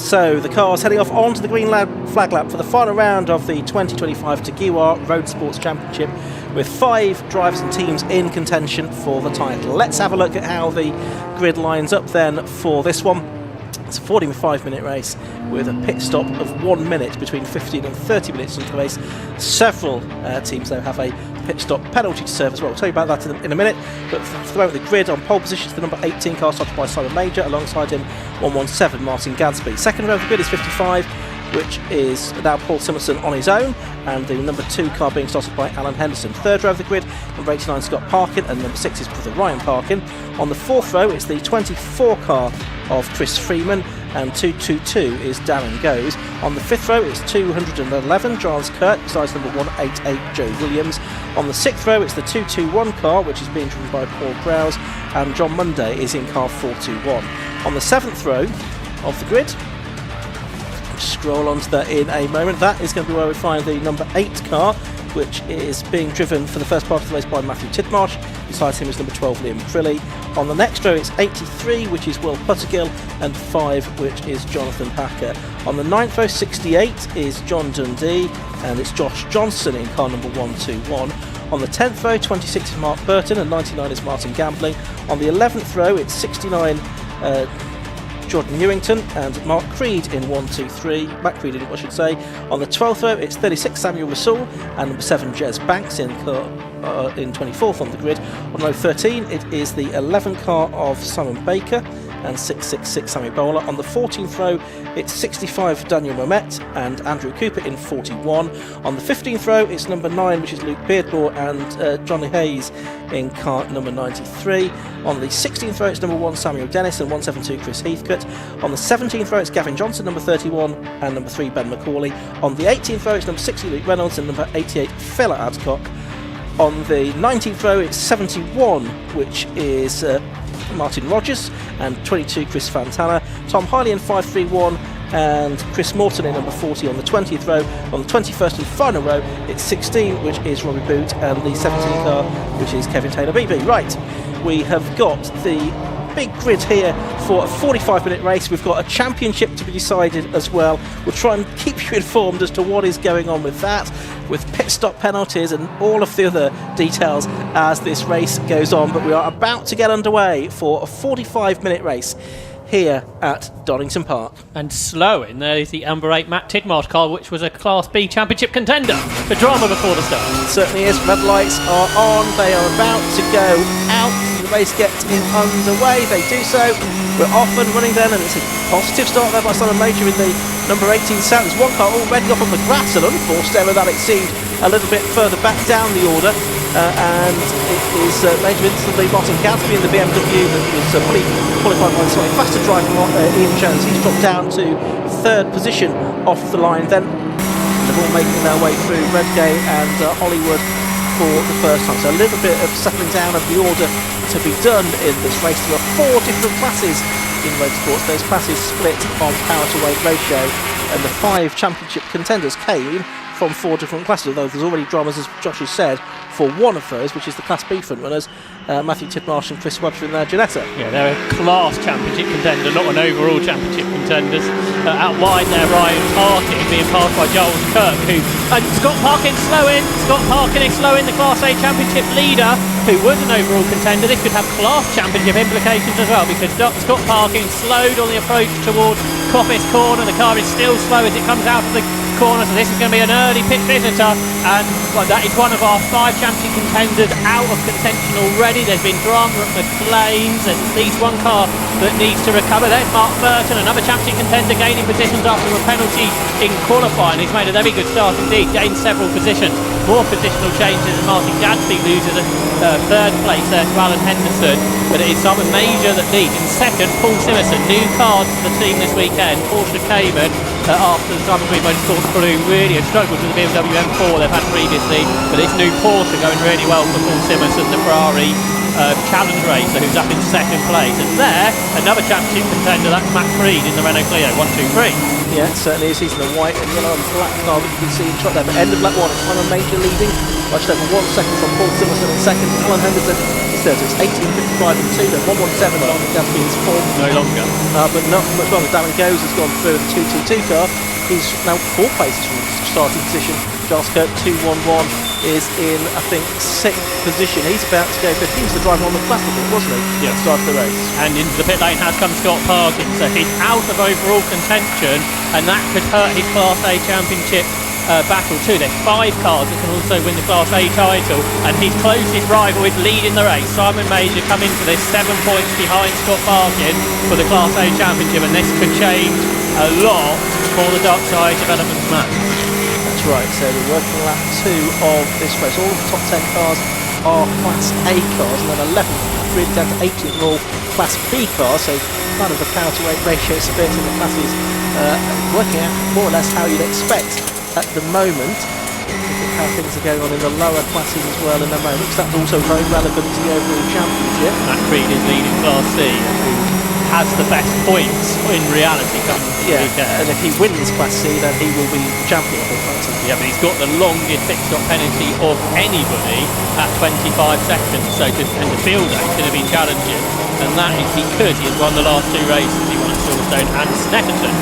So the cars heading off onto the green flag lap for the final round of the 2025 Tagiwa Roadsports Championship, with 5 drivers and teams in contention for the title. Let's have a look at how the grid lines up then for this one. It's a 45-minute race with a pit stop of 1 minute between 15 and 30 minutes into the race. Several teams, though, have a pit stop penalty to serve as well. I'll tell you about that in a minute. But for the moment, the grid on pole position is the number 18 car started by Simon Major, alongside him 117 Martin Gadsby. Second row of the grid is 55, which is now Paul Simonson on his own, and the number 2 car being started by Alan Henderson. Third row of the grid, number 89 Scott Parkin, and number 6 is Brother Ryan Parkin. On the fourth row, it's the 24 car of Chris Freeman, and 222 is Darren Goes. On the fifth row, it's 211 Giles Kirk, besides number 188 Joe Williams. On the sixth row, it's the 221 car, which is being driven by Paul Browse, and John Munday is in car 421. On the seventh row of the grid, scroll onto that in a moment, that is going to be where we find the number 8 car, which is being driven for the first part of the race by Matthew Tidmarsh. Beside him is number 12 Liam Crilly. On the next row it's 83, which is Will Puttergill, and 5, which is Jonathan Packer. On the 9th row 68 is John Dundee, and it's Josh Johnson in car number 121. On the 10th row 26 is Mark Burton, and 99 is Martin Gambling. On the 11th row it's 69 Jordan Newington and Mark Creed in 123. Matt Creed in, I should say. On the 12th row, it's 36 Samuel Rasool and number 7 Jez Banks in 24th on the grid. On row 13, it is the 11 car of Simon Baker and 666 Sammy Bowler. On the 14th row, it's 65 Daniel Momet and Andrew Cooper in 41. On the 15th row, it's number 9, which is Luke Beardmore, and Johnny Hayes in car number 93. On the 16th row, it's number 1 Samuel Dennis and 172 Chris Heathcote. On the 17th row, it's Gavin Johnson, number 31, and number 3 Ben McCauley. On the 18th row, it's number 60 Luke Reynolds and number 88 Phila Adcock. On the 19th row, it's 71, which is Martin Rogers, and 22 Chris Fantana. Tom Hiley in 531 and Chris Morton in number 40 on the 20th row. On the 21st and final row, it's 16, which is Robbie Boot, and the 17 car, which is Kevin Taylor BB. Right, we have got the big grid here for a 45-minute race. We've got a championship to be decided as well. We'll try and keep you informed as to what is going on with that, with pit stop penalties and all of the other details as this race goes on. But we are about to get underway for a 45-minute race here at Donington Park. And slow in there is the Amber 8 Matt Tidmarsh car, which was a Class B championship contender. The drama before the start. It certainly is. Red lights are on. They are about to go out. The race gets underway. They do so. We're off and running then, and it's a positive start there by Simon Major in the number 18 Sound. There's one car already off on the grass, an unforced error that it seemed a little bit further back down the order. And it is Major instantly Martin Gadsby in the BMW that was qualified by the slightly faster driver Ian Jones. He's dropped down to 3rd position off the line. Then they're all making their way through Redgate and Hollywood for the first time. So a little bit of settling down of the order to be done in this race. There are 4 different classes in Roadsports. Those classes split on power to weight ratio, and the 5 championship contenders came from 4 different classes, although there's already dramas, as Josh has said, for one of those, which is the Class B front runners, Matthew Tidmarsh and Chris Webster in their Janetta. Yeah, they're a class championship contender, not an overall championship contenders. Out wide there, Ryan Parkin being passed by Giles Kirk, and Scott Parkin is slowing the Class A championship leader, who was an overall contender. This could have class championship implications as well, because Scott Parkin slowed on the approach towards Coppice Corner. The car is still slow as it comes out of the corner, so this is going to be an early pit visitor, and that is one of our 5 championship contenders out of contention already. There's been drama at McLean's. There's at least one car that needs to recover. There's Mark Burton, another championship contender, gaining positions after a penalty in qualifying. He's made a very good start indeed, gained several positions. More positional changes as Martin Gadsby loses a 3rd place there to Alan Henderson, but it is Simon Major that leads. In 2nd, Paul Simonson, new card for the team this weekend, Porsche Cayman, after the Simon Green Motorsports crew really had struggled with the BMW M4 they've had previously, but this new Porsche going really well for Paul Simonson, the Ferrari challenge racer who's up in second place. And there, another championship contender, that's Matt Creed in the Renault Clio, 1, 2, 3. Yeah, it certainly is. He's in the white and yellow and black car that you can see in shot there. But end of lap 1, it's Simon Major leading. I just over 1 second from Paul Simerson in second. Alan Henderson is third. So it's 18.55 and 2. Then 1:17 on the Gatsby is fourth. No longer. But not much longer. Darren Goes has gone through the 2-2-2 car. He's now 4 places from the starting position. Giles Kirk 2-1-1 is in, I think, 6th position. He's about to go 5th. He was the driver on the plastic, wasn't he? Yeah. Start of the race. And into the pit lane has come Scott Parkin, so he's out of overall contention, and that could hurt his Class A Championship battle too. There's 5 cars that can also win the Class A title, and his closest rival is leading the race. Simon Major come into this 7 points behind Scott Parkin for the Class A Championship, and this could change a lot for the Darkside Development match. That's right, so we're working lap 2 of this race. All of the top 10 cars are Class A cars, and then 11 really down to 18 are all Class B cars, so kind of the power to weight ratio split in the classes working out more or less how you'd expect at the moment. Look at how things are going on in the lower classes as well in the moment, because that's also very relevant to the overall championship. Matt Creed is leading Class C, who has the best points in reality coming to the weekend. And if he wins Class C, then he will be champion, I think, right? Yeah, but he's got the longest pit stop penalty of anybody at 25 seconds, so and the field is going to be challenging, and that is because he has won the last 2 races. He won at Silverstone and Snetterton.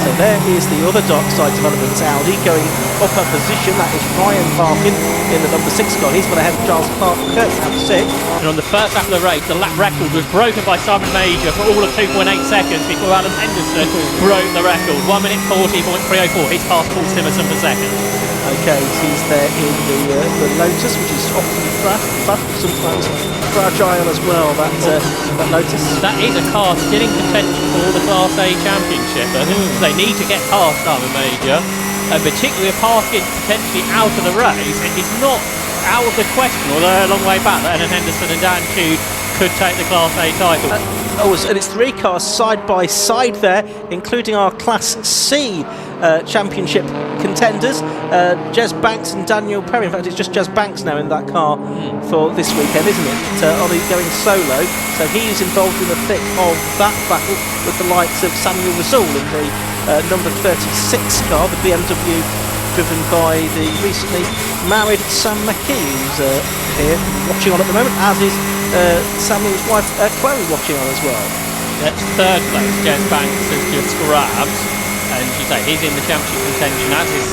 So there is the other Darkside Developments Audi going up a position. That is Ryan Parkin in the number 6 car. He's gone ahead of Giles Kirk out 6. And on the first lap of the race, the lap record was broken by Simon Major for all of 2.8 seconds before Alan Henderson broke the record. 1 minute 40.304. He's passed Paul Simerson for second. Okay, so he's there in the Lotus, which is often fast, sometimes fragile as well, that Lotus. That is a car still in contention for the Class A Championship. They need to get past Simon Major, and particularly with Parkin potentially out of the race. It is not out of the question, although they're a long way back, that Alan Henderson and Dan Tude could take the Class A title. And it's 3 cars side by side there, including our Class C Championship contenders, Jez Banks and Daniel Perry. In fact, it's just Jez Banks now in that car for this weekend, isn't it? Ollie going solo, so he's involved in the thick of that battle with the likes of Samuel Rasool in the number 36 car, the BMW driven by the recently married Sam McKee, who's here watching on at the moment, as is Samuel's wife Chloe watching on as well. That's 3rd place, Jez Banks has just grabbed, and you say he's in the championship contention, as is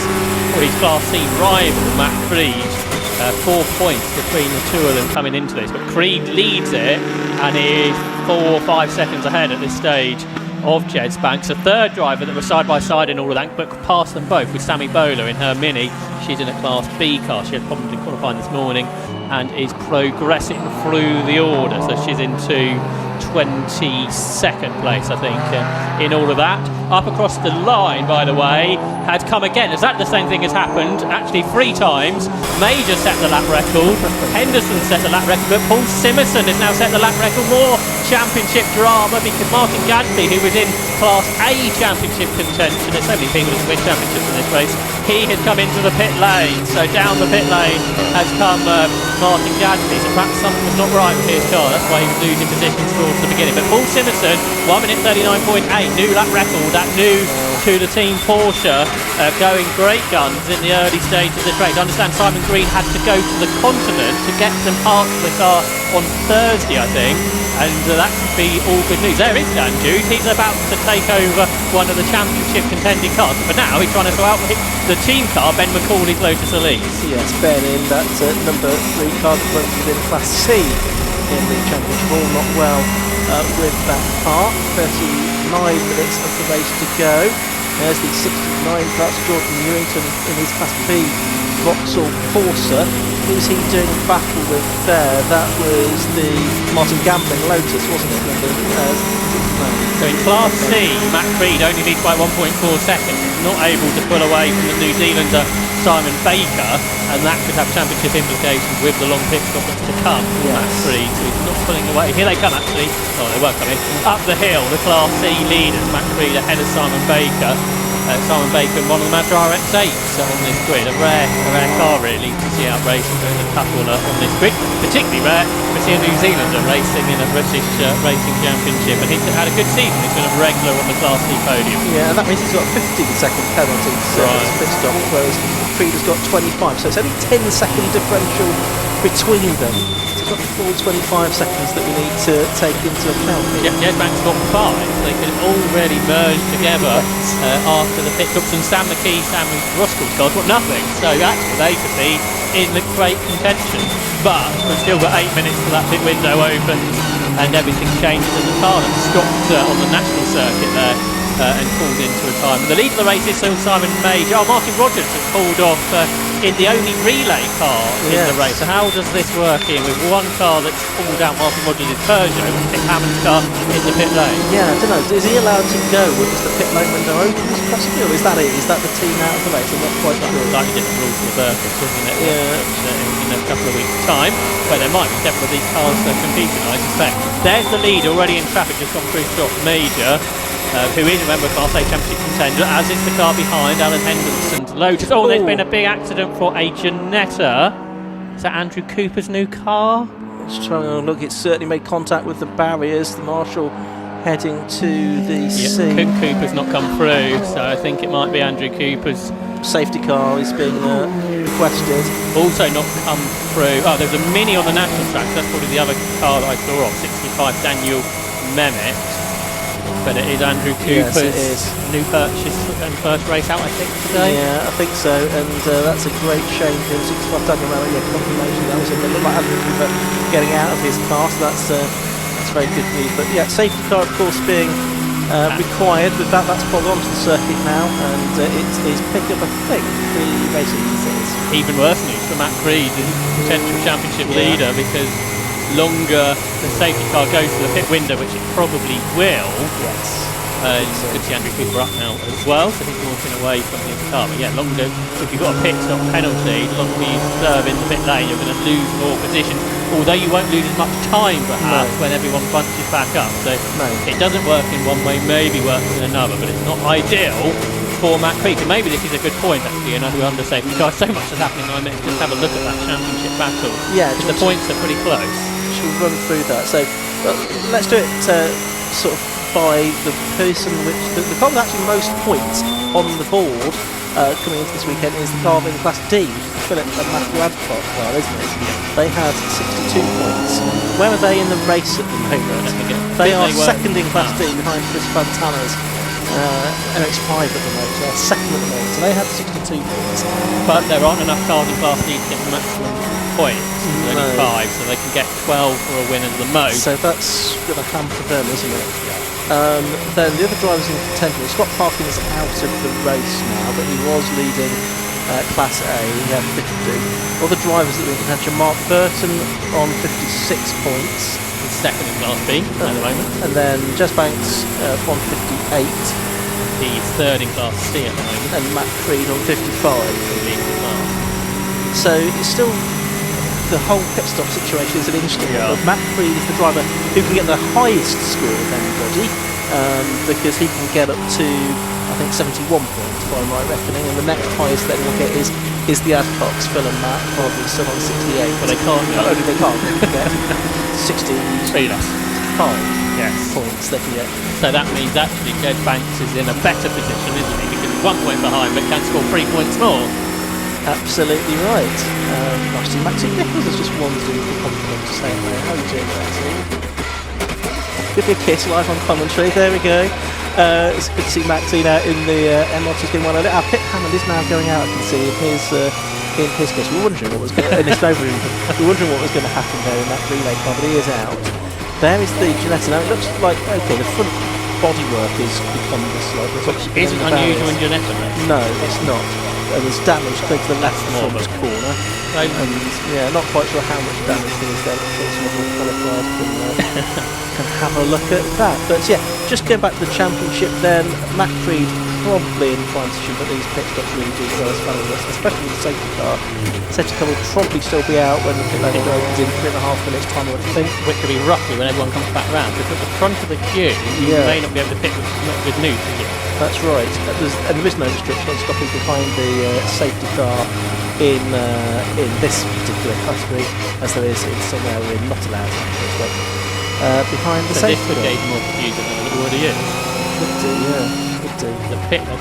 his Class C rival Matt Creed. 4 points between the 2 of them coming into this, but Creed leads it and is 4 or 5 seconds ahead at this stage of Jez Banks. A 3rd driver that was side by side in all of that, but passed them both with Sammy Bowler in her Mini. She's in a Class B car. She had problems in qualifying this morning and is progressing through the order, so she's into 22nd place, I think, in all of that. Up across the line, by the way, had come again. Is that the same thing has happened? Actually, 3 times. Major set the lap record. Henderson set the lap record, but Paul Simerson has now set the lap record. More championship drama because Martin Gadsby, who was in Class A championship contention, there's so many people that win championships in this race, he had come into the pit lane. So down the pit lane has come Martin Gadsby. So perhaps something was not right with his car. That's why he was losing positions towards the beginning. But Paul Simerson, 1 minute 39.8, new lap record. That new to the team Porsche, going great guns in the early stage of this race. I understand Simon Green had to go to the continent to get them parked the car on Thursday, I think, and that could be all good news. There is Dan Jude. He's about to take over one of the championship contending cars, but now he's trying to go out with the team car, Ben McCauley's Lotus Elise. Yes, Ben in that number 3 car that runs within Class C in the championship, all not well with that car. 39 minutes of the race to go. There's the 69 plus Jordan Newington in his Class B Vauxhall Corsa. Who's he doing battle with there? That was the Martin Gambling Lotus, wasn't it? So in Class C, Matt Creed only leads by 1.4 seconds. He's not able to pull away from the New Zealander Simon Baker, and that could have championship implications with the long pit stop that's to come. Yes. Matt Creed, so he's not pulling away. Here they come, actually. Oh, they were coming. Up the hill, the Class C leaders, Matt Creed ahead of Simon Baker. Simon Bacon, one of them had RX-8s on this grid. A rare car really to see out racing. There's a couple on this grid. Particularly rare to see a New Zealander racing in a British racing championship, and he's had a good season. He's been a regular on the Class D podium. Yeah, and that means he's got 15-second penalties as pit stop, whereas Creed has got 25. So it's only 10-second differential between them. So it's got the full 25 seconds that we need to take into account. Jedbank's got 5. They can already merge together after the pit stops, and Sam McKee, Sam Ruskell's cars got nothing. So actually they could be in the great contention. But we've still got 8 minutes till that pit window opens and everything changes, and the car that stopped on the national circuit there and pulled into a time. And the lead of the race is still Simon Mage. Martin Rogers has pulled off in the only relay car in the race. So how does this work here with one car that's pulled out Martin Rogers' Peugeot and Pip Hammond's car in the pit lane? Yeah, I don't know. Is he allowed to go with the pit lane window opens possibly, or is that it? Is that the team out of the race? I'm not quite sure. Slightly different rules for the Burkers, isn't it? Yeah. In a couple of weeks' time, where there might be several of these cars competing, I suspect. There's the lead already in traffic, just gone through Scott Major, who is a member of Class A Championship contender, as is the car behind, Alan Henderson's Lotus. Oh, there's been a big accident for a Janetta. Is that Andrew Cooper's new car? Just trying to look, it's certainly made contact with the barriers. The marshal heading to the scene. Cooper's not come through, so I think it might be Andrew Cooper's safety car is being requested. Also not come through. Oh, there's a Mini on the national track. So that's probably the other car that I saw off, 65 Daniel Mehmet. But it is Andrew Cooper's new purchase and first race out, I think, today. Yeah, I think so, and that's a great shame for him. 65 Daniel Mehmet, confirmation. That was a little like Andrew Cooper getting out of his car, so that's very good news. But yeah, safety car, of course, being required. With that, that's pulled onto the circuit now, and it is picked up, I think, the racing details. Even worse news for Matt Creed, the potential championship leader, because longer the safety car goes to the pit window, which it probably will. Yes. You could see Andrew Cooper up now as well, so he's walking away from his car. But yeah, longer, if you've got a pit stop penalty, the longer you serve in the pit lane, you're going to lose more position. Although you won't lose as much time, perhaps, when everyone bunches back up. So it doesn't work in one way, maybe works in another, but it's not ideal for Matt Creed. And maybe this is a good point, actually, and under safety car, so much is happening. I meant to just have a look at that championship battle. Yeah, the points are pretty close. Should run through that. So let's do it sort of by the person which the car with actually most points on the board coming into this weekend is the car in Class D, Philip and Matthew Adcock car, isn't it? They had 62 points. Where are they in the race at the moment? They are second in Class D behind Chris Fantana's NX5 at the moment. They're second at the moment, so they had 62 points. But there aren't enough cars in Class D to get the maximum points. There's only 5, so they can get 12 for a win at the most. So that's going to hamper them, isn't it? Then the other drivers in contention. Scott Parkin's out of the race now, but he was leading Class A. He had 50. Other drivers that were in contention: Mark Burton on 56 points. He's second in Class B at the moment. And then Jez Banks on 58. He's third in Class C at the moment. And Matt Creed on 55. So it's still, the whole pit stop situation is an interesting one. But Matt Creed is the driver who can get the highest score of anybody, because he can get up to, I think, 71 points by my reckoning, and the next highest that he'll get is the Adcocks, Phil and Matt, probably still on 68. But they can't. Not only they can't, they can get 65 points they can get. So that means actually Jed Banks is in a better position, isn't he? Because he's 1 point behind, but can score 3 points more. Absolutely right. Nice to see Maxine Nichols has just wandered in with the compliment to say hello. How are you doing, Maxine? Give me a kiss live on commentary. There we go. It's good to see Maxine out in the M-Lotus game 1. Our Pip Hammond is now going out, I can see, in his case. We were wondering what was going to happen there in that relay car, but he is out. There is the Janetta. Now it looks like, okay, the front bodywork is become this like, which isn't unusual in Janetta, right? No, it's not. There's damage to the left front corner, and not quite sure how much damage there is there. I'm sure someone qualified can have a look at that. But yeah, just going back to the championship then, Matt Creed probably in fine position, but these pit stops really do throw us fun, especially with the safety car. The safety car will probably still be out when the pit lane opens in 3.5 minutes time, I would think. Which could be roughly when everyone comes back round, because at the front of the queue, you may not be able to pit with new to you. That's right. And there is no restriction on stopping behind the safety car in this particular category, as there is in somewhere we're not allowed to stop behind the safety car. So this would get more confusing than it already is. Could do, yeah. Could do. The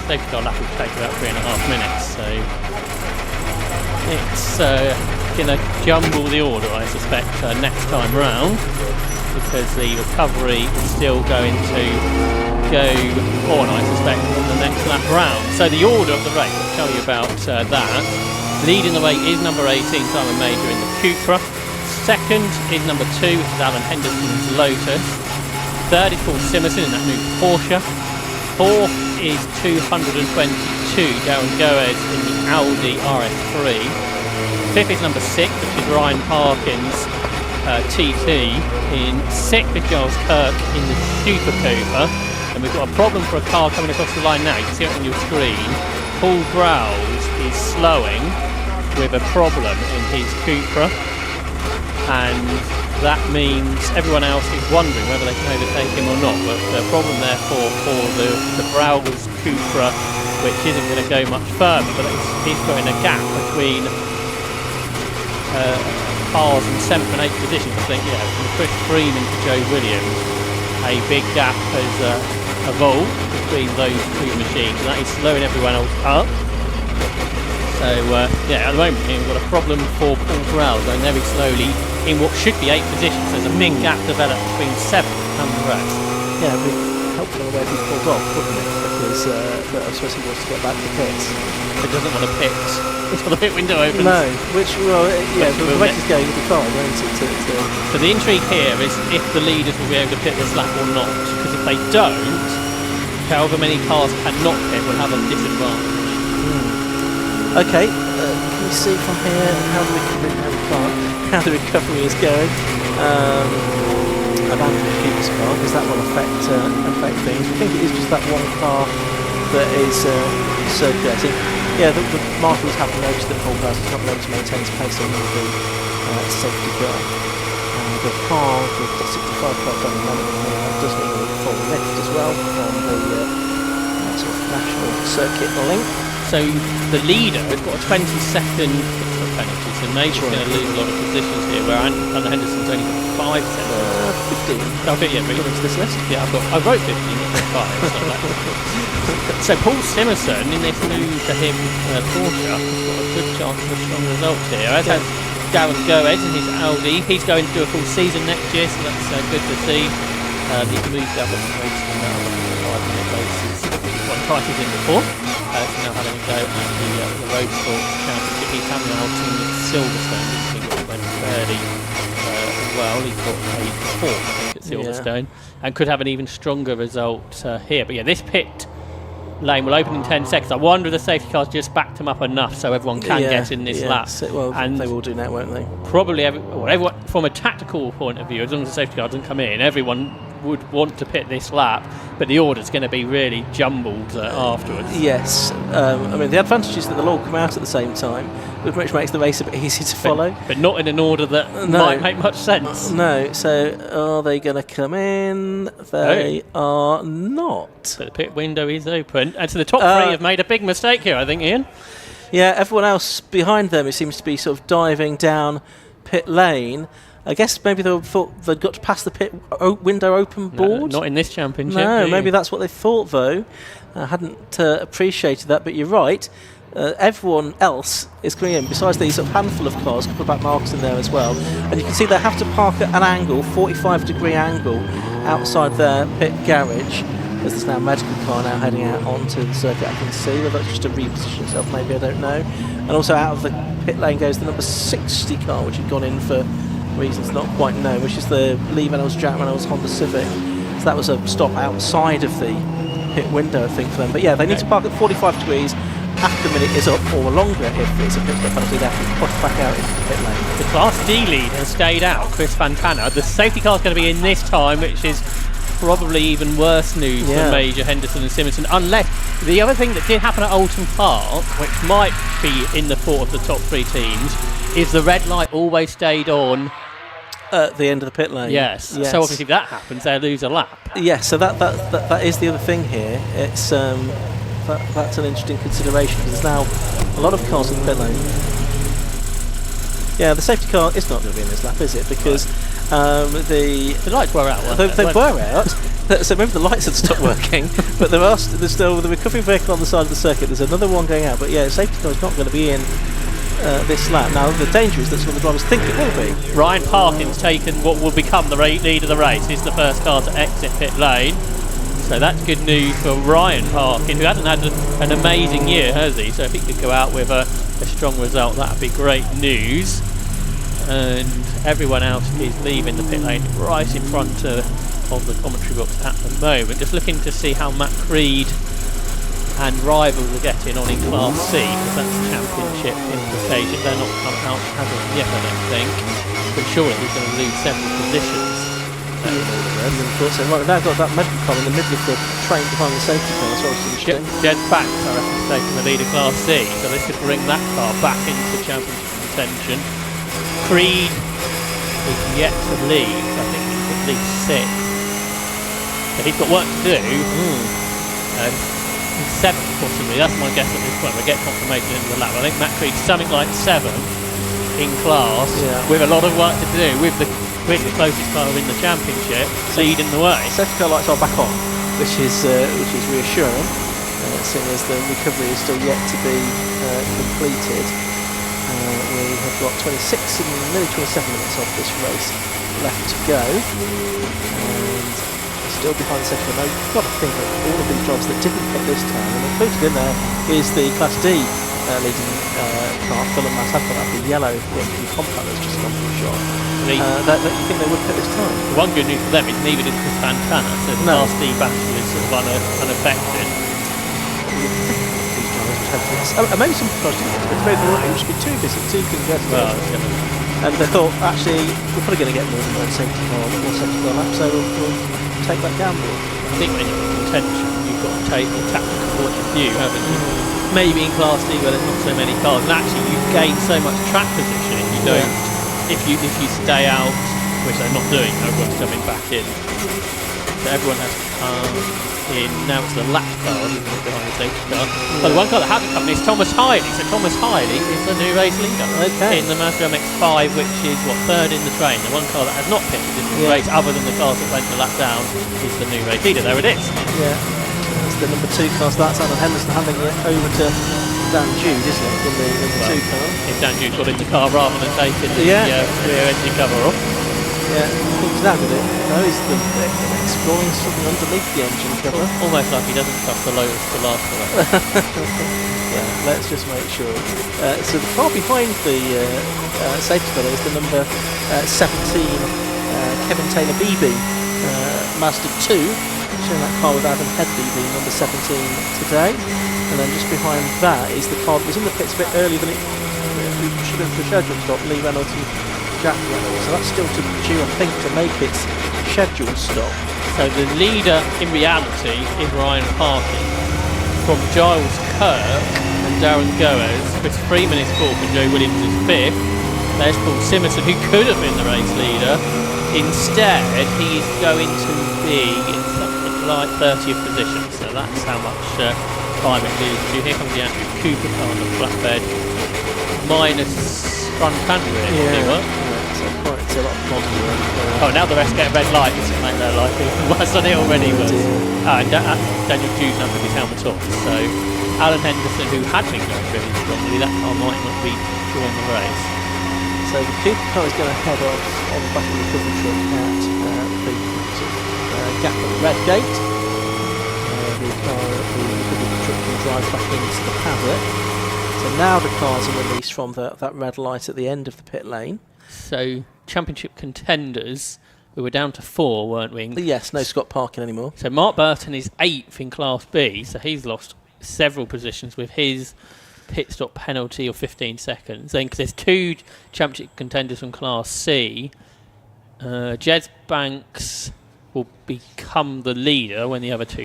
safety car lap will take about 3.5 minutes, so it's going to jumble the order, I suspect, next time round, because the recovery is still going to go on, I suspect, on the next lap round. So the order of the race, I'll tell you about that. Leading the way is number 18, Simon Major in the Cupra. Second is number 2, which is Alan Henderson's Lotus. Third is Paul Simerson in that new Porsche. Fourth is 222, Darren Goes in the Audi RS3. Fifth is number 6, which is Ryan Parkins TT. In 6th is Giles Kirk in the Super Cooper. And we've got a problem for a car coming across the line now. You can see it on your screen. Paul Browse is slowing with a problem in his Cupra, and that means everyone else is wondering whether they can overtake him or not. But the problem therefore for the Browse Cupra, which isn't going to go much further, but he's got in a gap between cars in 7th and 8th position. I think, from Chris Freeman to Joe Williams, a big gap has evolved between those two machines, and that is slowing everyone else up. So at the moment we've got a problem for Paul Browse going very slowly in what should be 8th position. So there's a big gap developed between 7th and the rest. Yeah, it would be helpful in a way if he's pulled off, wouldn't it? Because I suppose he wants to get back to the pits. He doesn't want to pit until the pit window opens. No, the race is going, it'll be fine, won't it? So the intrigue here is if the leaders will be able to pit this lap or not, because if they don't, however many cars cannot pit will have a disadvantage. Okay, can you see from here how the recovery is going? Abandon the Cupid's car, because that will affect things. We think it is just that one car that is circulating. Yeah, the marshal was happy to notice that Paul Browse has not been able to maintain his pace on the safety car. The car, the 65 car driving manual, does need a full lift as well from the sort of national circuit link. So the leader has got a 20-second penalty, so Major's going to lose a lot of positions here, where Alan Henderson's only got 5 seconds. 15. Oh, yeah, really? This list? Yeah, I wrote 15, not 5. So Paul Simerson, in this new to him Porsche, has got a good chance of a strong result here. As has Darren Goes in his Audi. He's going to do a full season next year, so that's good to see. He's moved up on the racing now on a 5-minute basis. He's won titles in before. He's now having a go at the Roadsports Championship. He's having out in Silverstone. I think it went fairly well. He's got a 4th, I think, at Silverstone, and could have an even stronger result here. But yeah, this pit lane will open in 10 seconds. I wonder if the safety cars just backed him up enough so everyone can get in this lap. Well, and they will do now, won't they? Probably everyone, from a tactical point of view, as long as the safety car doesn't come in, everyone would want to pit this lap, but the order's going to be really jumbled afterwards. Yes, I mean the advantage is that they'll all come out at the same time, which makes the race a bit easy to follow. But not in an order that might make much sense. No, so are they going to come in? They are not. But the pit window is open, and so the top 3 have made a big mistake here, I think, Ian. Yeah, everyone else behind them, it seems to be sort of diving down pit lane. I guess maybe they thought they'd got to pass the pit window open board. Not in this championship. No, maybe that's what they thought, though. I hadn't appreciated that, but you're right. Everyone else is coming in, besides these sort of handful of cars, a couple of back markers in there as well. And you can see they have to park at an angle, 45-degree angle, outside their pit garage. There's now a medical car now heading out onto the circuit, I can see. Whether that's just to reposition itself, maybe, I don't know. And also out of the pit lane goes the number 60 car, which had gone in for reasons not quite known, which is the Lee Reynolds, Jack Reynolds Honda Civic. So that was a stop outside of the pit window, I think, for them. But yeah, they need to park at 45 degrees after the minute is up, or longer if it's a pit stop penalty. They have to push back out into the pit lane. The Class D lead has stayed out, Chris Fantana. The safety car is going to be in this time, which is probably even worse news for Major, Henderson and Simonson, unless the other thing that did happen at Oulton Park, which might be in the thought of the top 3 teams, is the red light always stayed on at the end of the pit lane. Yes. So obviously if that happens, they lose a lap. Yes, so that is the other thing here. It's that's an interesting consideration, because there's now a lot of cars in the pit lane. Yeah, the safety car is not going to be in this lap, is it? Because the lights were out. They were out. So maybe the lights had stopped working, but there's still the recovery vehicle on the side of the circuit. There's another one going out, but yeah, the safety car is not going to be in this lap. Now the danger is that some of the drivers think it will be. Ryan Parkin's taken what will become the lead of the race. He's the first car to exit pit lane. So that's good news for Ryan Parkin, who hasn't had an amazing year, has he? So if he could go out with a strong result, that would be great news. And everyone else is leaving the pit lane right in front of the commentary box at the moment. Just looking to see how Matt Creed and rivals are getting on in Class C, because that's championship implication. They're not come out as of yet, I don't think. But surely he's going to lose several positions. And then, of course, right, we've now got that medical car in the middle of the train behind the safety car. That's obviously interesting. Jed Banks, I reckon, is taking the lead of Class C, so this could bring that car back into championship contention. Creed is yet to lead, so I think he's at least 6th. So he's got work to do. He's 7th, possibly. That's my guess at this point. We'll get confirmation into the lap. I think Matt Creed's something like 7th in class, with a lot of work to do, with the closest car in the championship leading the way. Safety car lights are back on, which is reassuring, seeing as the recovery is still yet to be completed. We have got 26 and nearly 27 minutes of this race left to go, and still behind the safety car. Now you've got to think that all of these drivers that didn't pit this time, and included in there is the Class D leading car, Phil and Matt have got out the yellow BMW compact that's just gone for a shot. That you think they would pit this time? The one good news for them is neither did Chris Fantana, so the Class D battle is sort of unaffected. Maybe some cars didn't, but maybe they thought it should be too busy, too congested. And they thought, actually, we're probably going to get more than one safety car lap, so we'll take that gamble. I think when you're in contention, you've got to take the tactical point of view, haven't you? Maybe in Class D where there's not so many cars, and actually you gain so much track position if you don't. If you stay out, which they're not doing, everyone's coming back in. So everyone has to come in. Now it's the lap car behind the safety car. Well, the one car that hasn't come in is Thomas Hiley. So Thomas Hiley is the new race leader in the Mazda MX-5, which is 3rd in the train. The one car that has not pitted in this race, other than the cars that went the lap down, is the new race leader. There it is. Yeah, that's the number 2 car. So that's Alan Henderson handing it over to Dan Jude, isn't it, in the number 2 car? If Dan Jude got into the car rather than taking the rear engine cover off. Yeah, he's now got it. No, he's exploring something underneath the engine cover. Almost like he doesn't trust the lowest to last forever. Yeah, let's just make sure. So the car behind the safety car is the number 17 Kevin Taylor BB Mazda 2. Showing that car with Adam Headley being number 17 today. And then just behind that is the car that was in the pits a bit earlier than it should have the schedule stop, Lee Reynolds and Jack Reynolds. So that's still due, I think, to make its scheduled stop. So the leader in reality is Ryan Parkin. From Giles Kirk and Darren Goers, Chris Freeman is 4th and Joe Williams is 5th. There's Paul Simonson, who could have been the race leader. Instead, he's going to be in something like 30th position. So that's how much time it loses you. Here comes the Andrew Cooper car on the flatbed, minus front and rear. It's a lot of positive. Oh, now the rest get a red light. This will make their life even worse than it already was. And Daniel Jude's now took his helmet off. So Alan Henderson, who had been going really strongly, that car might not be during the race. So the Cooper car is going to head off on the back of the recovery truck at the gap at the red gate. The recovery truck can drive back into the paddock. So now the cars are released from that red light at the end of the pit lane. So championship contenders, we were down to 4, weren't we? Yes, no Scott Parkin anymore. So Mark Burton is 8th in Class B, so he's lost several positions with his pit stop penalty of 15 seconds. Then, because there's 2 championship contenders from Class C, Jez Banks will become the leader when the other two.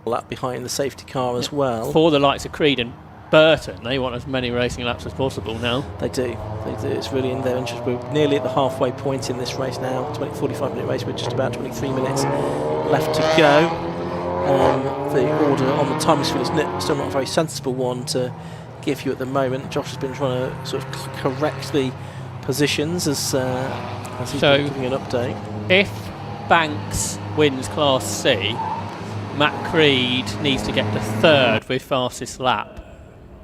Lap behind the safety car as well. For the likes of Creed and Burton, they want as many racing laps as possible now. They do. It's really in their interest. We're nearly at the halfway point in this race now. 45-minute race with just about 23 minutes left to go. The order on the timing screen is still not a very sensible one to give you at the moment. Josh has been trying to sort of correct the positions as he's been giving an update. If Banks wins Class C, Matt Creed needs to get to third with fastest lap.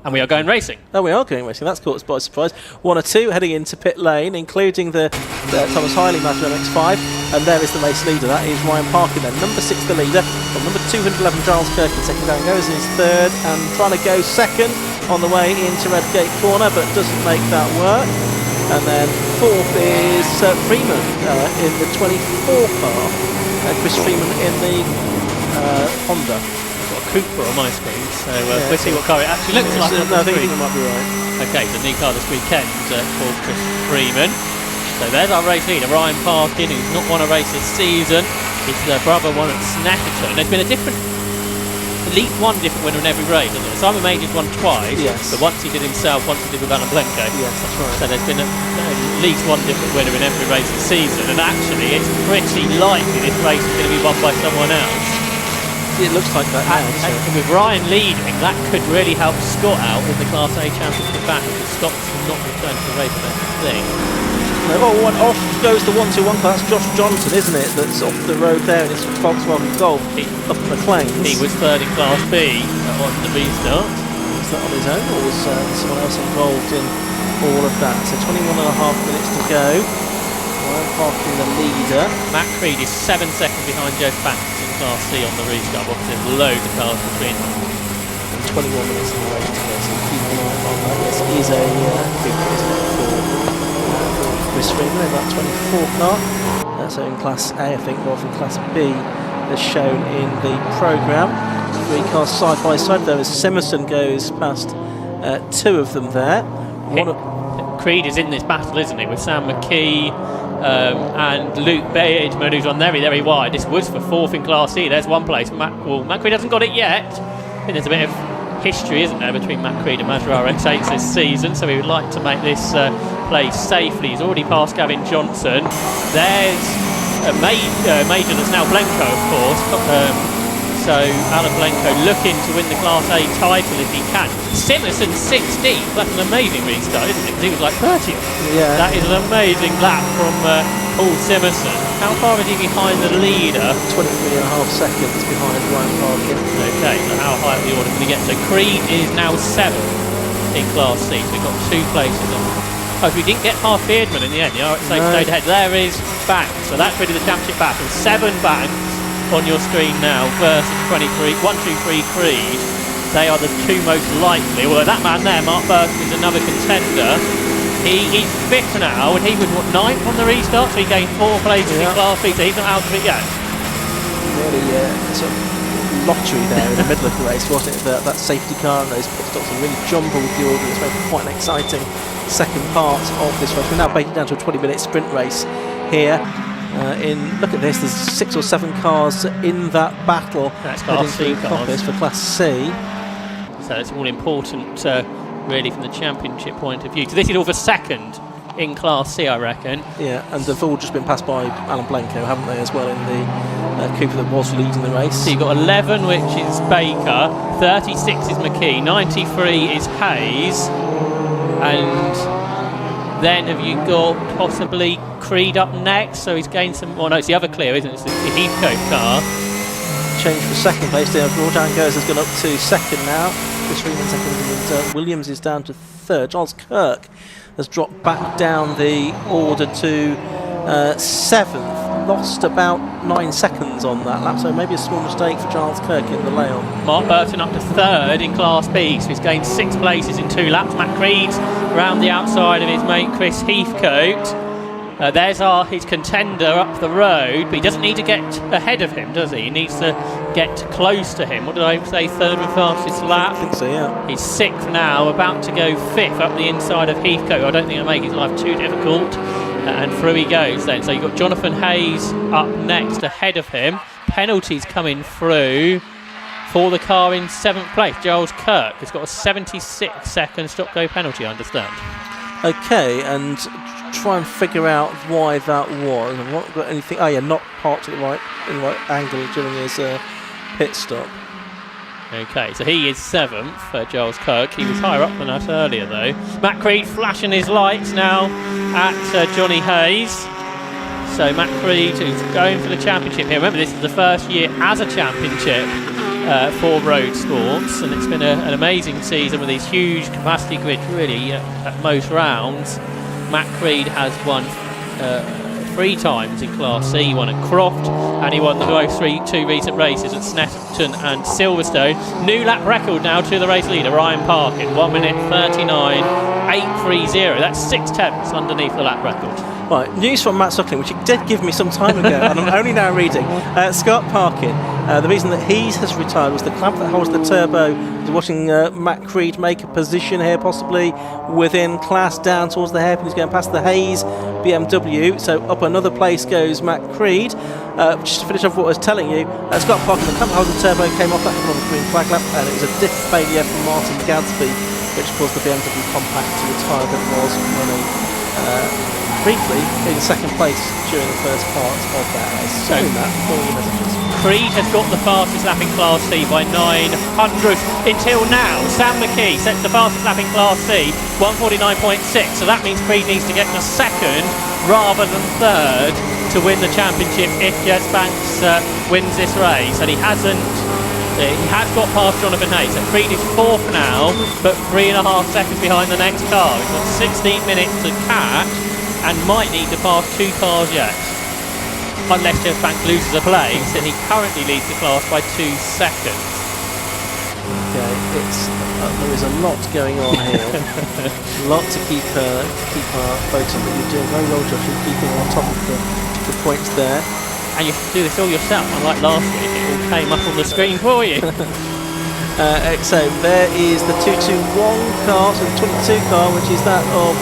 And we are going racing. Oh, we are going racing. That's caught us by surprise. 1 or 2 heading into pit lane, including the Thomas Hiley Mazda MX-5. And there is the race leader. That is Ryan Parkin then. Number 6, the leader. From number 211, Giles Kirk in second. Darren Goes in his third and trying to go second on the way into Redgate Corner, but doesn't make that work. And then fourth is Freeman in the 24 car. Chris Freeman in the Honda. Cooper on my screen, so we'll see what car it actually looks like. I think you might be right. Okay, so new car this weekend for Chris Freeman. So there's our race leader, Ryan Parkin, who's not won a race this season. His brother won at Snetterton. There's been at least one different winner in every race, hasn't there? Simon Majors won twice, but once he did himself, once he did with Alan Blenko. Yes, that's right. So there's been at least one different winner in every race this season, and actually it's pretty likely this race is going to be won by someone else. It looks like that now. And with Ryan leading, that could really help Scott out in the Class A Championship battle, because Scott's not returned to the race, I don't think. Off goes the 1-2-1 class, Josh Johnson, isn't it? That's off the road there in his Volkswagen Golf up McLean's. He was third in Class B on the restart. Was that on his own, or was someone else involved in all of that? So 21.5 minutes to go. Ryan Parkin the leader. Matt Creed is 7 seconds behind Jeff Banks in Class C on the restart, because there's loads of cars between them. And 21 minutes in the race to go, so keep an eye on that. Yes, it is a big one, isn't it, for Chris Freeman in that 24 car. So in Class A, I think, rather than Class B, as shown in the programme. 3 cars side by side there as Simerson goes past 2 of them there. Creed is in this battle, isn't he, with Sam McKee and Luke Baird, who's on very wide. This was for 4th in Class C. There's one place. Matt Creed hasn't got it yet. I think there's a bit of history, isn't there, between Matt Creed and Mazda RX-8s this season, so he would like to make this play safely. He's already passed Gavin Johnson. There's a major that's now Blenko, of course. So Alan Blenko looking to win the Class A title if he can. Simerson 16th, that's an amazing restart, isn't it? Because he was like 30th. Yeah. That is an amazing lap from Paul Simerson. How far is he behind the leader? 23.5 seconds behind Ryan Parkin. Okay, so how high up the order can he get? So Creed is now 7th in Class C, so we've got 2 places on. Oh, so we didn't get past Beardman in the end. The RX-8 stayed ahead. There is Banks, so that's really the championship battle. 7 Banks on your screen now versus 1, 2, 3 Creed. They are the 2 most likely, although that man there, Mark Burton, is another contender. He is 5th now, and he was 9th on the restart, so he gained 4 places in Class B, so he's not out of it yet. Really sort of lottery there in the middle of the race, wasn't it? That safety car and those pit stops really jumbled the order. It's made quite an exciting second part of this race. We're now baking down to a 20-minute sprint race here. Look at this, there's 6 or 7 cars in that battle. That's Class C cars for Class C. So it's all important, really, from the championship point of view. So this is all for 2nd in Class C, I reckon. Yeah, and they've all just been passed by Alan Blenko, haven't they, as well, in the Cooper that was leading the race. So you've got 11, which is Baker, 36 is McKee, 93 is Hayes, and then have you got possibly Creed up next? So he's gained some. Oh no, it's the other clear, isn't it? It's the Heathcote car. Change for 2nd place there. Jordan Goes has gone up to 2nd now. Chris Freeman 2nd, and Williams is down to 3rd. Giles Kirk has dropped back down the order to 7th. lost about 9 seconds on that lap, so maybe a small mistake for Charles Kirk in the layoff. Mark Burton up to 3rd in Class B, so he's gained 6 places in 2 laps. Matt Creed round the outside of his mate Chris Heathcote. There's his contender up the road, but he doesn't need to get ahead of him, does he? He needs to get close to him. What did I say, 3rd and fastest lap? I think so, yeah. He's 6th now, about to go 5th up the inside of Heathcote. I don't think it'll make his life too difficult. And through he goes then. So you've got Jonathan Hayes up next ahead of him. Penalties coming through for the car in 7th place. Giles Kirk has got a 76-second stop-go penalty, I understand. Okay, and try and figure out why that was. I've not got anything. Oh yeah, not parked at the right angle during his pit stop. Okay, so he is 7th, Giles Kirk. He was higher up than us earlier, though. Matt Creed flashing his lights now at Johnny Hayes. So Matt Creed, who's going for the championship here. Remember, this is the first year as a championship for Roadsports, and it's been an amazing season with these huge capacity grids, really, at most rounds. Matt Creed has won 3 times in Class C. He won at Croft, and he won the two recent races at Snetterton and Silverstone. New lap record now to the race leader, Ryan Parkin, 1 minute 39.830. That's 6 tenths underneath the lap record. Right, news from Matt Suckling, which he did give me some time ago, and I'm only now reading. Scott Parkin, the reason that he has retired was the clamp that holds the turbo. He's watching Matt Creed make a position here, possibly within class, down towards the hairpin. He's going past the Hayes BMW, so up another place goes Matt Creed. Just to finish off what I was telling you, Scott Parkin, the clamp that holds the turbo came off that on the green flag lap, and it was a diff failure from Martin Gadsby, which caused the BMW compact to retire that was running briefly in 2nd place during the first part of that race. So that for your messages. Creed has got the fastest lap in Class C by 900 until now. Sam McKee sets the fastest lap in Class C, 149.6. So that means Creed needs to get to 2nd rather than 3rd to win the championship if Jez Banks wins this race. And he hasn't. He has got past Jonathan Hayes. So Creed is 4th now, but 3.5 seconds behind the next car. He's got 16 minutes to catch and might need to pass 2 cars yet. Unless Jez Banks loses a place, and he currently leads the class by 2 seconds. Okay, there is a lot going on here. A lot to keep our folks on, but you're doing very well, Josh, in keeping on top of the points there. And you have to do this all yourself, unlike last week, it all came up on the screen for you. So there is the 221 car, so the 22 car, which is that of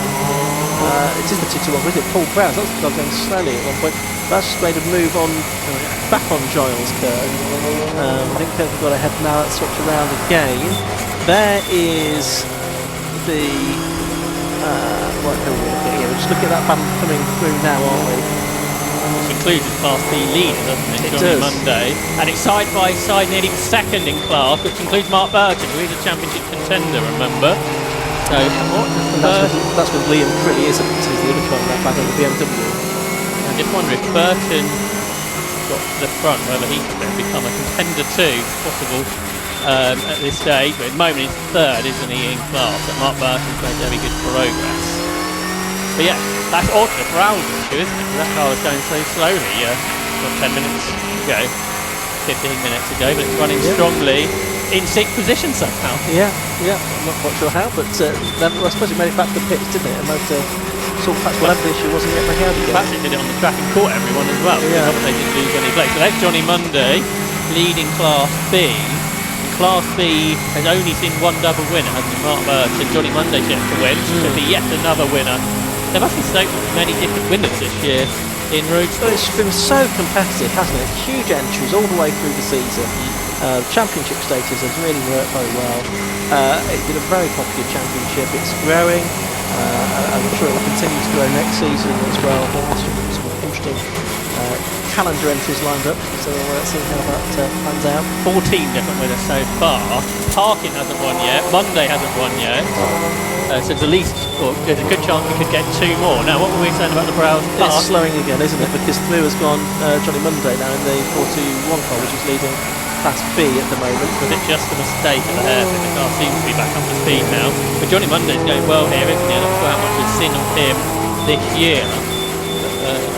it is the 221, isn't it? Paul Brown. That's the car going slowly at one point. That's just made a move on back on Giles Kirk. I think Kirk got ahead now. Let's switch around again. There is the right. We're just looking at that battle coming through now, aren't we? Which includes his Class B leader, doesn't it? Johnny Monday. And it's side by side, nearly 2nd in class, which includes Mark Burton, who is a championship contender, remember? So that's with Liam Crilly, isn't it? He's the other car in that battle, the BMW. I just wonder if Burton got to the front, whether he could become a contender too, possible at this stage. But at the moment he's 3rd, isn't he, in class? But Mark Burton's made very good progress. But yeah, that's odd for Alden too, isn't it? That car was going so slowly. Got 10 minutes to go, 15 minutes ago, but it's running strongly in 6th position somehow. Yeah, I'm not quite sure how, but I suppose it made it back to the pits, didn't it? And perhaps whatever the issue wasn't getting back out again. Perhaps it did it on the track and caught everyone as well. Yeah. They didn't lose any place. So there's Johnny Monday leading Class B. And Class B has only seen one double winner, hasn't it? Mark Burton. Johnny Monday's yet to win. Could be yet another winner. There must be so many different winners this year in Roadsports. It's been so competitive, hasn't it? Huge entries all the way through the season. Championship status has really worked very well. It's been a very popular championship. It's growing. I'm sure it will continue to grow next season as well. There's some interesting calendar entries lined up, so we'll see how that pans out. 14 different winners so far. Parkin hasn't won yet. Monday hasn't won yet. So the least, there's a good chance we could get 2 more. Now, what were we saying about the Browse Park? It's slowing again, isn't it? Because through has gone Johnny Monday now in the 421 car, which is leading Class B at the moment. Was it just a mistake at the hairpin? The car seems to be back up to speed now. But Johnny Monday's going well here, isn't he? I'm not sure how much we've seen of him this year.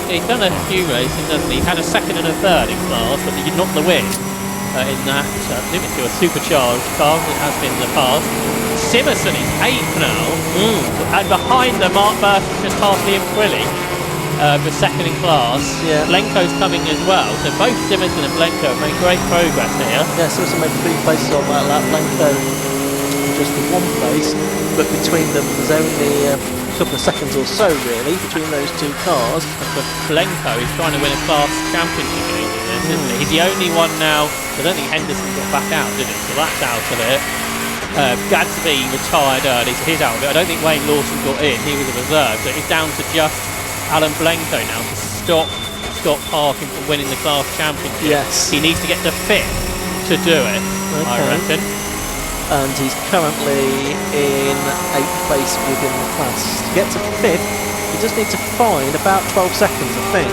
he's done a few races, hasn't he? He's had a second and a third in class, but he not the win in that limited to a supercharged car, as it has been in the past. Simerson is 8th now, and behind them, Mark Burke just past Liam Quilly for second in class. Yeah. Blenko's coming as well, so both Simerson and Blenko have made great progress here. Yeah, Simerson made 3 places on that lap. Blenko just the 1 place, but between them there's only a couple of seconds or so really between those 2 cars. But Blenko is trying to win a class championship in this, isn't he? He's the only one now. I don't think Henderson got back out, did he? So that's out of it. Gadsby retired early, so he's out of it. I don't think Wayne Lawson got in, he was a reserve, so it's down to just Alan Blenko now to stop Scott Parkin from winning the class championship. Yes. He needs to get to 5th to do it, I reckon. And he's currently in 8th place within the class. To get to 5th, he just needs to find about 12 seconds, I think.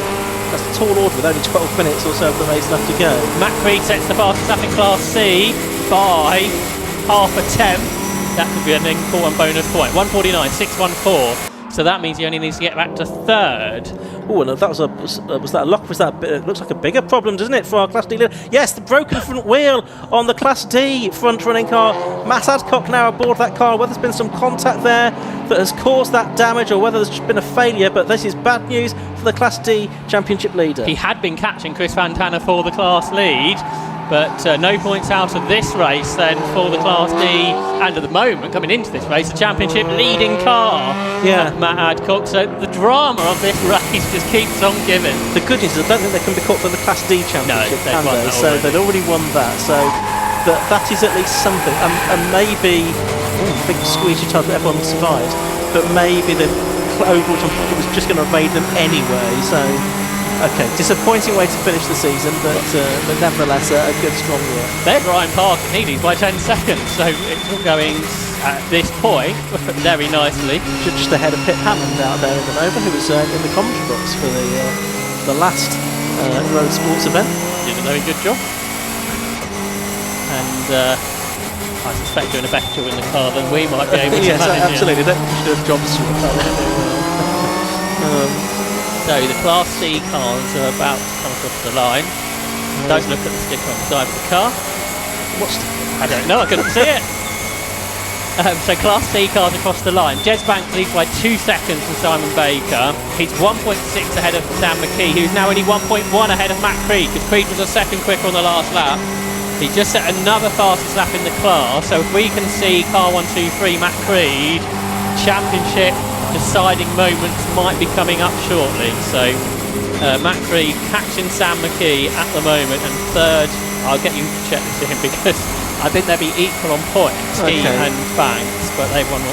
That's a tall order with only 12 minutes or so of the race left to go. Matt Creed sets the fastest lap in Class C by half a tenth. That could be an important bonus point. 1:49, 6:14. So that means he only needs to get back to 3rd. Oh, and that was that a lock? Was that it looks like a bigger problem, doesn't it, for our Class D leader? Yes, the broken front wheel on the Class D front-running car. Matt Adcock now aboard that car. Whether there's been some contact there that has caused that damage, or whether there's just been a failure, but this is bad news for the Class D championship leader. He had been catching Chris Fantana for the class lead, but no points out of this race then for the Class D, and at the moment coming into this race the championship leading car, Matt Adcock. So the drama of this race just keeps on giving. The good news is I don't think they can be caught for the Class D championship, can they? So they'd already won that, so that is at least something, and maybe big squeegee type that everyone survives, but maybe the overall championship was just going to evade them anyway. So okay, disappointing way to finish the season, but nevertheless a good strong year. There's Ryan Park leading by 10 seconds, so it's all going at this point very nicely. Just ahead of Pip Hammond out there at the moment, who was in the commentary box for the last Roadsports event. Did a very good job, and I suspect doing a better job in the car than we might be able to yes, manage. Absolutely. They should have jobs for So the Class C cars are about to come across the line. Don't look at the sticker on the side of the car. I don't know, I couldn't see it. So Class C cars across the line. Jez Banks leads by 2 seconds from Simon Baker. He's 1.6 ahead of Sam McKee, who's now only 1.1 ahead of Matt Creed, because Creed was a second quicker on the last lap. He just set another fastest lap in the class, so if we can see car 1, 2, 3, Matt Creed, championship deciding moments might be coming up shortly. So Matt Creed catching Sam McKee at the moment, and 3rd, I'll get you to check this to him because I think they'll be equal on points, he and Banks, but they've won,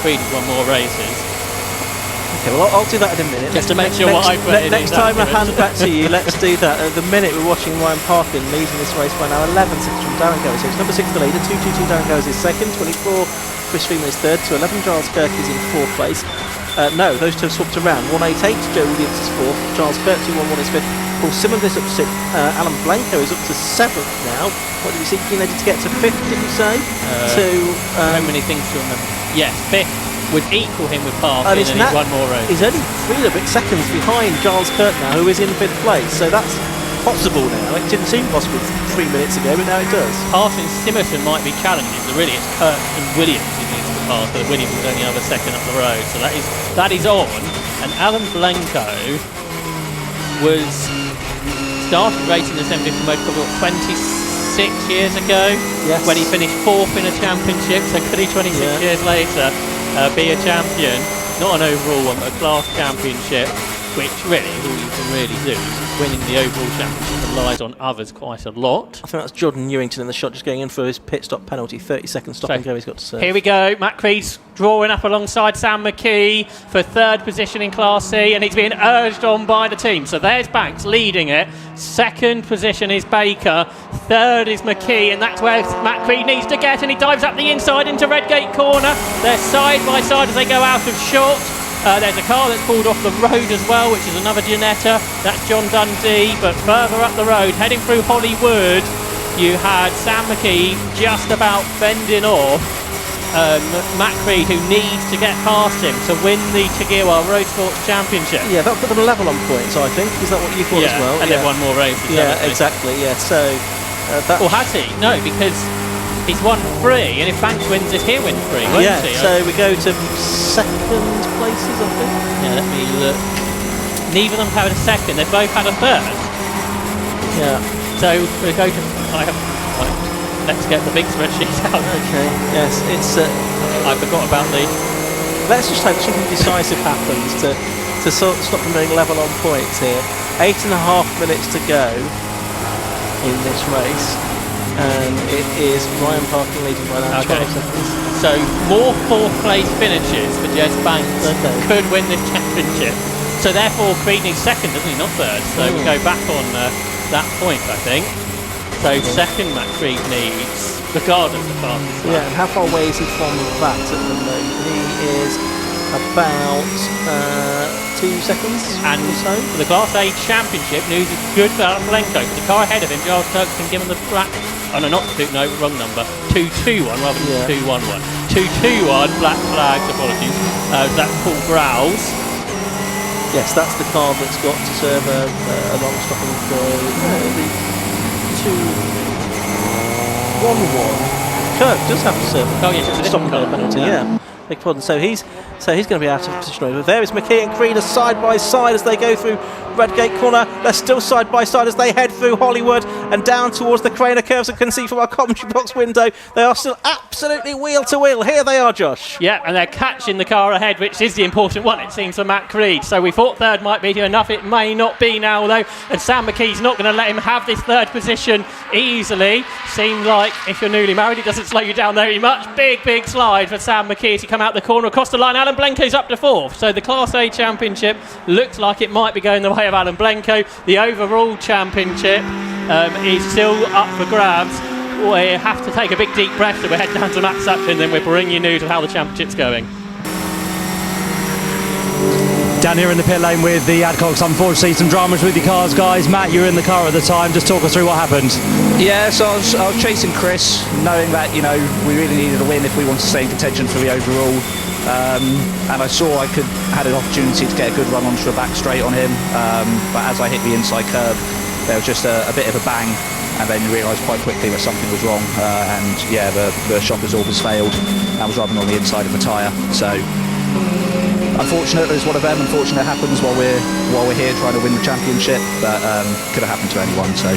Creed has won more races. Okay, well I'll do that in a minute. Just to make sure what I put in. Next time I hand back to you, let's do that. At the minute we're watching Ryan Parkin leading this race by now 11 seconds from Darren Goes. So it's number 6 the leader, 222 Darren Goes is second, 24 Chris Freeman is third, 211 Giles Kirk is in 4th place. No, those two have swapped around. 188 Joe Williams is 4th, Giles Kirk 211 is 5th. Paul Simmons is up to 6th. Alan Blenko is up to 7th now. What did you see? You needed to get to 5th, did you say? How many things to remember? Yes, 5th would equal him with Parkin, and he's one more race. He's only 3 and a bit seconds behind Giles Kirk now, who is in 5th place. So that's possible now. It didn't seem possible 3 minutes ago, but now it does. Passing Simerson might be challenging, so really it's Kirk and Williams who needs to pass, but Williams was only another second up the road. So that is on. And Alan Blenko was started racing the 750 motor car 26 years ago, when he finished 4th in a championship. So could he 26 years later be a champion? Not an overall one, but a class championship, which really is all you can really do. Winning the overall championship relies on others quite a lot. I think that's Jordan Newington in the shot, just going in for his pit stop penalty. 30-second stop and go he's got to serve. Here we go. Matt Creed's drawing up alongside Sam McKee for 3rd position in Class C, and he's being urged on by the team. So there's Banks leading it. 2nd position is Baker. 3rd is McKee, and that's where Matt Creed needs to get, and he dives up the inside into Redgate corner. They're side by side as they go out of short. There's a car that's pulled off the road as well, which is another Ginetta. That's John Dundee, but further up the road, heading through Hollywood, you had Sam McKee just about bending off Matt Creed, who needs to get past him to win the Tagiwa Roadsports Championship. Yeah, that'll put them level on points, I think. Is that what you thought as well? And they've won more races. Yeah, exactly. Yeah, so that. Or has he? No, because he's won 3, and if Banks wins this, he'll win 3, won't he? So we go to second places, I think. Yeah, let me look. Neither of them have had a second. They've both had a third. Yeah. So we go to. Let's get the big spreadsheet out. Okay. Yes, it's. I forgot about the. Let's just hope something decisive happens to stop them being level on points here. 8.5 minutes to go in this race, and it is Ryan Parkin leading by now 12 seconds. So more 4th place finishes for Jez Banks could win this championship. So therefore Creed needs second, doesn't he? Not third. So we go back on that point, I think. So second Matt Creed needs, regardless of fastest lap. Yeah, and how far away is he from that at the moment? He is about 2 seconds and or so. For the Class A Championship, news is good for Alan Blenko. The car ahead of him, Giles Kirk's been given the black. Oh no, not wrong number. 221 rather than 211. 221 black flags. Apologies. That's Paul Growls. Yes, that's the car that's got to serve a long stopping for the 2-1-1. Kirk does have to serve it's a stopping penalty. Yeah. Big pardon. So he's going to be out of position over there. Is McKee and Creed are side by side as they go through Redgate Corner. They're still side by side as they head through Hollywood and down towards the Craner curves. I can see from our commentary box window they are still absolutely wheel to wheel. Here they are, Josh. Yeah, and they're catching the car ahead, which is the important one, it seems, for Matt Creed. So we thought third might be enough. It may not be now, though. And Sam McKee's not going to let him have this third position easily. Seems like if you're newly married, it doesn't slow you down very much. Big slide for Sam McKee as he come out the corner across the line. Alan Blenko's up to 4th. So the Class A Championship looks like it might be going the way of Alan Blenko. The overall championship is still up for grabs. We have to take a big deep breath, so we head down to Matt Sutton, and then we'll bring you news of how the championship's going. Down here in the pit lane with the Adcox, unfortunately some dramas with your cars, guys. Matt, you were in the car at the time. Just talk us through what happened. Yeah, so I was chasing Chris, knowing that we really needed a win if we wanted to stay in contention for the overall. And I saw I had an opportunity to get a good run onto a back straight on him, but as I hit the inside curb, there was just a bit of a bang, and then you realised quite quickly that something was wrong. And yeah, the shock absorbers failed. I was rubbing on the inside of the tyre. So unfortunate, it's one of them. Unfortunate it happens while we're here trying to win the championship, but could have happened to anyone. So.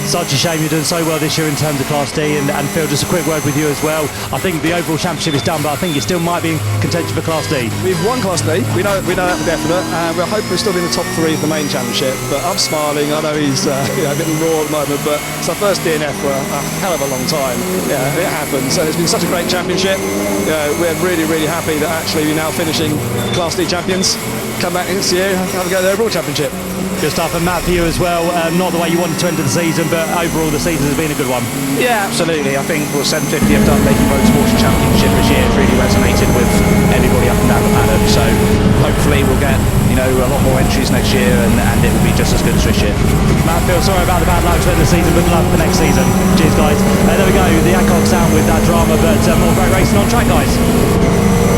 Such a shame you're doing so well this year in terms of Class D, and Phil, just a quick word with you as well. I think the overall championship is done, but I think you still might be in contention for Class D. We've won Class D, we know that for definite, and we're hoping we're still in the top 3 of the main championship, but I'm smiling. I know he's a bit raw at the moment, but it's our first DNF for a hell of a long time. Yeah, it happens. So it's been such a great championship. We're really happy that actually we're now finishing Class D champions. Come back next year, have a go at the overall championship. Good stuff, and Matt, for you as well, not the way you wanted to end the season, but overall the season has been a good one. Yeah, absolutely. I think 750 have done making Roadsports Championship this year. It's really resonated with everybody up and down the paddock, so hopefully we'll get a lot more entries next year, and it will be just as good as this year. Matt, Phil, sorry about the bad luck to end the season, but good luck for next season. Cheers, guys. There we go, the Adcock sound with that drama, but more great racing on track, guys.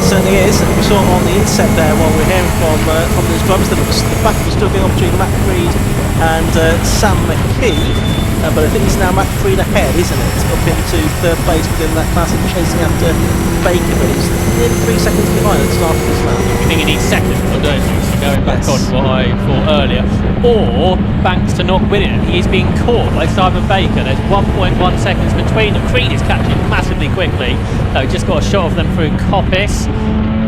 Certainly is. We saw on the inset there while we're hearing from these drivers that the battle was still going on between Matt Creed and Sam McKee, but I think it's now Matt Creed ahead, isn't it? Up into 3rd place within that class, and chasing after Baker, but it's nearly 3 seconds behind at the start of this lap. You think he needs second, don't you? So going back on what I thought earlier, or Banks to not win it. He is being caught by Simon Baker. There's 1.1 seconds between them. Creed is catching massively quickly. Just got a shot of them through Coppice.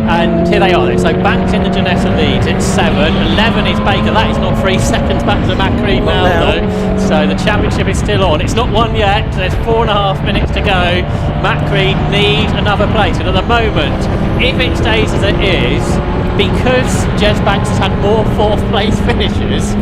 And here they are then. So Banks in the Janessa leads, it's 7. 11 is Baker. That is not 3 seconds back to Matt Creed now, though. So the championship is still on. It's not won yet. There's 4.5 minutes to go. Matt Creed needs another place. And at the moment, if it stays as it is, because Jez Banks has had more 4th place finishes,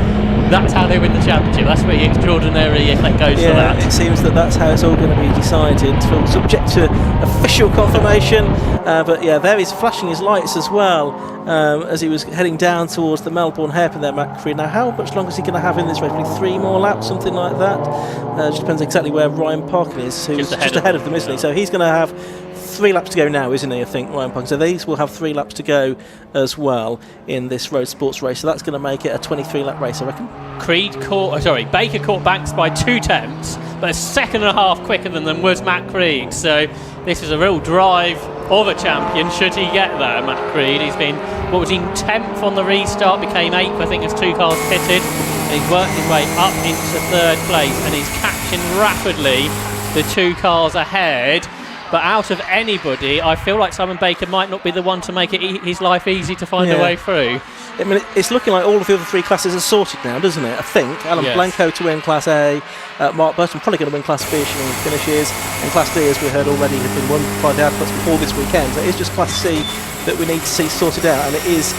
that's how they win the championship. That's pretty extraordinary if that goes to that. It seems that's how it's all going to be decided, subject to official confirmation. But yeah, there he's flashing his lights as well as he was heading down towards the Melbourne hairpin there, Matt Creed. Now, how much longer is he going to have in this race? Maybe 3 more laps, something like that. Just depends exactly where Ryan Parkin is, who's just ahead of them, isn't he? So he's going to have 3 laps to go now, isn't he, I think, Ryan Parkin? So these will have 3 laps to go as well in this Road Sports race. So that's going to make it a 23-lap race, I reckon. Baker caught Banks by 2 tenths, but a second and a half quicker than them was Matt Creed. So this is a real drive of a champion, should he get there, Matt Creed. He's been, 10th on the restart, became 8th, I think, as 2 cars pitted. And he's worked his way up into 3rd place, and he's catching rapidly the 2 cars ahead. But out of anybody, I feel like Simon Baker might not be the one to make it his life easy to find a way through. I mean, it's looking like all of the other 3 classes are sorted now, doesn't it? I think. Alan Blanco to win Class A, Mark Burton probably going to win Class B and finishes, and Class D, as we heard already, have been won by the adverts before this weekend. So it is just Class C that we need to see sorted out, and it is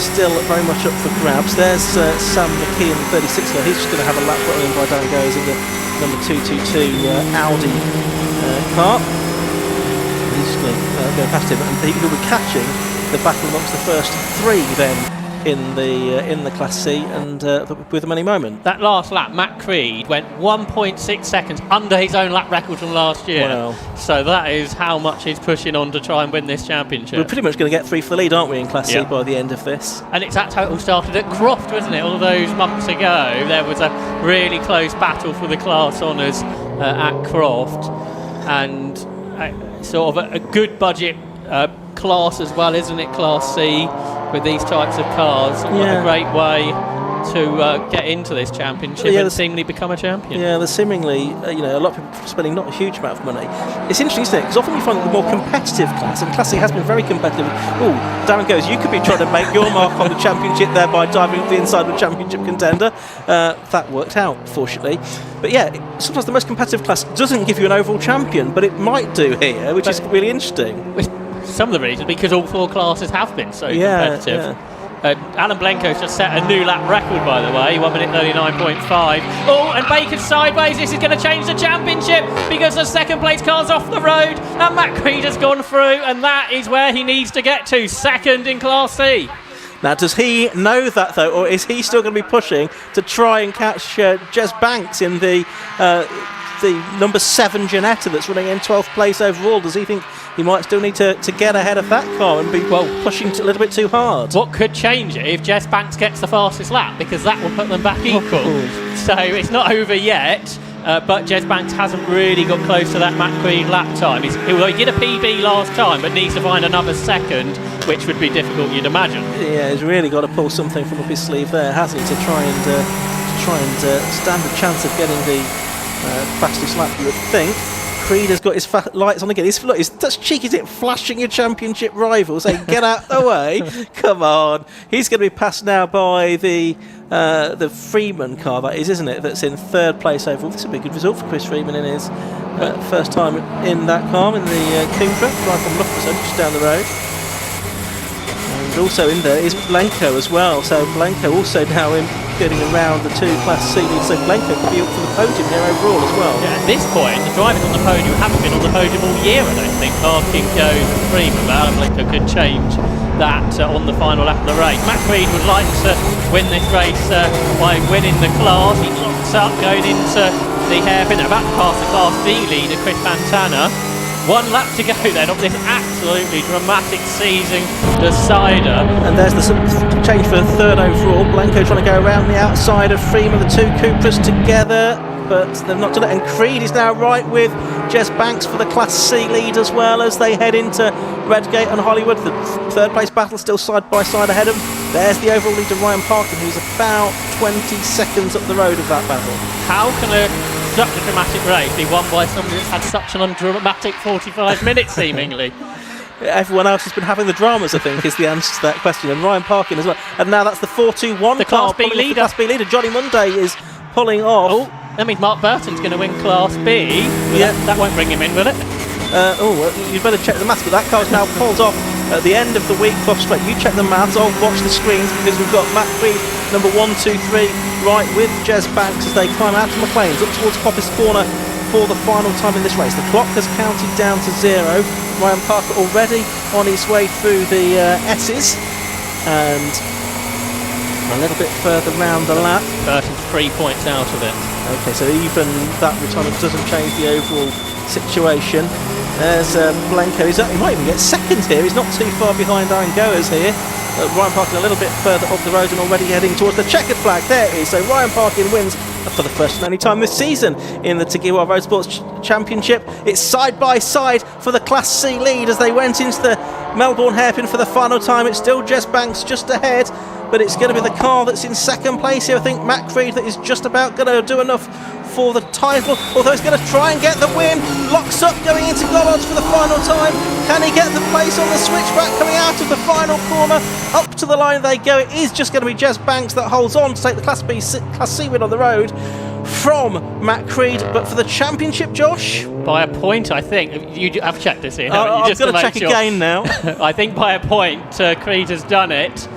still very much up for grabs. There's Sam McKee in the 36 car. He's just going to have a lap put in by Dan Goes in the number 222 Audi car. He's just going to go past him, and he'll be catching the battle amongst the first 3 then in the Class C, and with them any moment. That last lap, Matt Creed went 1.6 seconds under his own lap record from last year. Wow. So that is how much he's pushing on to try and win this championship. We're pretty much going to get 3 for the lead, aren't we, in Class C by the end of this? And it's that total started at Croft, wasn't it? All those months ago, there was a really close battle for the class honours at Croft, and sort of a good budget class as well, isn't it? Class C with these types of cars. What a great way to get into this championship and seemingly become a champion. Yeah, there's seemingly a lot of people spending not a huge amount of money. It's interesting, isn't it? Because often you find that the more competitive class, and Class C has been very competitive. Oh, Darren Goes, you could be trying to make your mark on the championship there by diving the inside of a championship contender. That worked out, fortunately. But sometimes the most competitive class doesn't give you an overall champion, but it might do here, which is really interesting. Some of the reasons because all 4 classes have been so competitive. Alan Blanco's just set a new lap record, by the way, 1 minute 39.5. Oh, and Baker's sideways. This is going to change the championship because the second place car's off the road, and Matt Creed has gone through, and that is where he needs to get to, 2nd in Class C. Now, does he know that, though, or is he still going to be pushing to try and catch Jez Banks in the number 7 Janetta that's running in 12th place overall? Does he think he might still need to get ahead of that car and be pushing a little bit too hard? What could change it if Jez Banks gets the fastest lap, because that will put them back equal. So it's not over yet, but Jez Banks hasn't really got close to that Matt Creed lap time. He did a PB last time, but needs to find another 2nd, which would be difficult, you'd imagine. Yeah, he's really got to pull something from up his sleeve there, hasn't he, to try and stand a chance of getting the fastest lap, you would think. Creed has got his lights on again. That's cheeky, isn't it? Flashing your championship rival, saying, get out the way. Come on. He's going to be passed now by the Freeman car, that is, isn't it? That's in 3rd place overall. This would be a good result for Chris Freeman in his first time in that car, in the Cupra, right from Loughborough, just down the road. And also in there is Blanco as well. So Blanco also now getting around the 2 Class C leads. So Blanco could be up for the podium here overall as well. Yeah, at this point, the drivers on the podium haven't been on the podium all year, I don't think. Parkin, Goes and Freeman, but Alan Blanco could change that on the final lap of the race. Matt Creed would like to win this race by winning the class. He locks up going into the hairpin, about to pass the Class D leader, Chris Fantana. 1 lap to go then of this absolutely dramatic season decider. And there's the change for 3rd overall. Blanco trying to go around the outside of Freeman, the 2 Cupras together, but they've not done it. And Creed is now right with Jez Banks for the Class C lead as well as they head into Redgate and Hollywood. The 3rd place battle still side by side ahead of them. There's the overall leader, Ryan Parkin, who's about 20 seconds up the road of that battle. How can such a dramatic race be won by somebody that's had such an undramatic 45 minutes, seemingly? Everyone else has been having the dramas, I think, is the answer to that question. And Ryan Parkin as well. And now that's the 4-2-1 the car. Class B leader. Class B leader. Johnny Monday is pulling off. Oh, that means Mark Burton's going to win Class B. That won't bring him in, will it? You'd better check the maths, but that car's now pulled off at the end of the week off straight. You check the maths, I'll watch the screens, because we've got Matt Creed, number 1, 2, 3, right with Jez Banks as they climb out to McLean's up towards Coppice Corner for the final time in this race. The clock has counted down to 0. Ryan Parker already on his way through the S's, and a little bit further round the lap. Burton's 3 points out of it. Okay, so even that retirement doesn't change the overall situation. There's Blanco. He might even get second here. He's not too far behind Angoas here. Ryan Parkin a little bit further up the road and already heading towards the checkered flag. There it is. So Ryan Parkin wins for the first and only time this season in the Tagiwa Roadsports Championship. It's side by side for the Class C lead as they went into the Melbourne hairpin for the final time. It's still Jess Banks just ahead, but it's going to be the car that's in second place here. I think Matt Creed that is just about going to do enough for the title, although he's going to try and get the win. Locks up going into Gollards for the final time. Can he get the place on the switchback coming out of the final corner? Up to the line they go. It is just going to be Jess Banks that holds on to take the Class C win on the road from Matt Creed. But for the championship, Josh? By a point, I think. You have checked this here, haven't you? I've got to check again now. I think by a point, Creed has done it.